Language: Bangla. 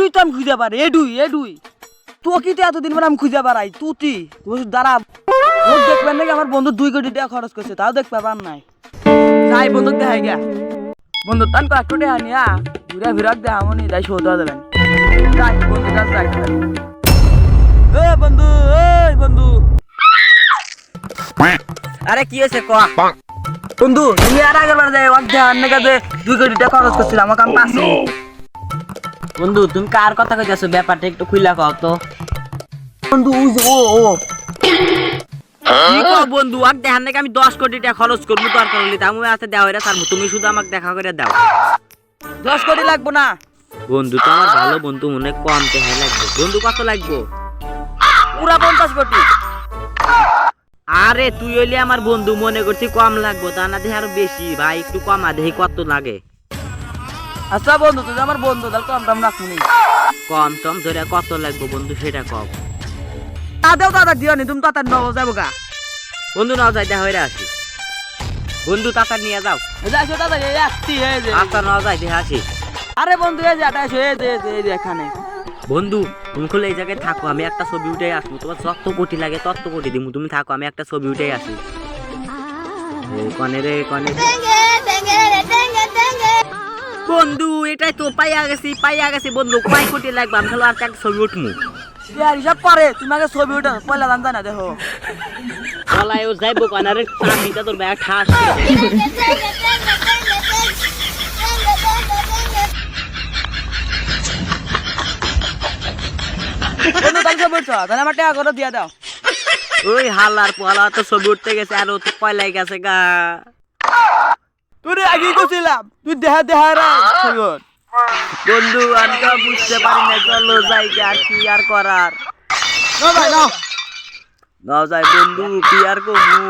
এডুই তো আমি খুঁজে পারি এডুই তোকে তো এতদিন পরে আমি খুঁজে পারাই তুই দাঁড়া ও দেখবেন নাকি আমার বন্ধু 2 কোটি টাকা খরচ করছে তাও দেখতে পার নাই যাই বন্ধু দেখাই গা বন্ধু তান কয়েকটা টাকা নিয়া ঘুরে ফিরাক দেখা মনি যাই সৌদা দেবেন যাই বন্ধু কাছে যাই বন্ধু ওই বন্ধু আরে কি হয়েছে ক বন্ধু তুমি আর আগের বার যাই ওয়াক দেখার নাকি 2 কোটি টাকা খরচ করছিল আমাকে আমি পাচ্ছি বন্ধু তুমি কার কথা কইতাছো ব্যাপারটা একটু খুইলা কও তো বন্ধু ও কি কও বন্ধু আর দেখার নাকি আমি 10 কোটি টাকা খরচ করব দরকার হলে আমি আছে দেওয়া হইরা ছাড়বো তুমি শুধু আমাকে দেখা করে দাও 10 কোটি লাগবো না বন্ধু তো আমার ভালো বন্ধু মনে কম টাকা লাগবে বন্ধু কত লাগবে পুরা 50 কোটি আরে তুই হইলে আমার বন্ধু মনে করছি কম লাগবে তা না দেখে আরো বেশি ভাই একটু কমা দেখি কত লাগে আচ্ছা বন্ধু তুই আমার বন্ধু তাহলে কম দাম রাখুনি কম টম ধরে কত লাগবে বন্ধু সেটা কও দাদাও দাদা দিও নি তুমি তাড়াতাড়ি নব যাবো গা বন্ধু নাও যাই দেখা হইরা আসি বন্ধু তাড়াতাড়ি নিয়ে যাও যাইছো দাদা এই আসছি এই যে আচ্ছা নাও যাই দেখে আসি আরে বন্ধু এই যে আটাইছো এই যে এখানে বন্ধু তুমি খুলে এই জায়গায় থাকো আমি একটা ছবি উঠে আসবো তোমার যত কোটি লাগে তত কোটি দিব তুমি থাকো আমি একটা ছবি উঠে আসি কনে রে কনে বন্ধু এটাই তো পাইয়া গেছি বন্ধু কয় কোটি লাগবে আমি খালি আর একটা ছবি উঠমু ইয়ার হিসাব পারে তুমি আগে ছবি উঠা পয়লা দাম জানা দেখো বলায়ও যাইবো কনারে চাবিটা তোর ব্যাগ ঠাস বন্ধু তাহলে ছবি উঠছো তাহলে আমার টাকা করে দিয়ে দাও ওই হালার পোহালা তো ছবি উঠতে গেছে আর ও তো পয়লাই গেছে গা তুই আগে কইছিলাম তুই দেহা রা ছবি উঠ। বন্ধু আমি তো বুঝতে পারি না চলো যাই আর কি আর করার না ভাই না নাও যাই বন্ধু কি আর কমু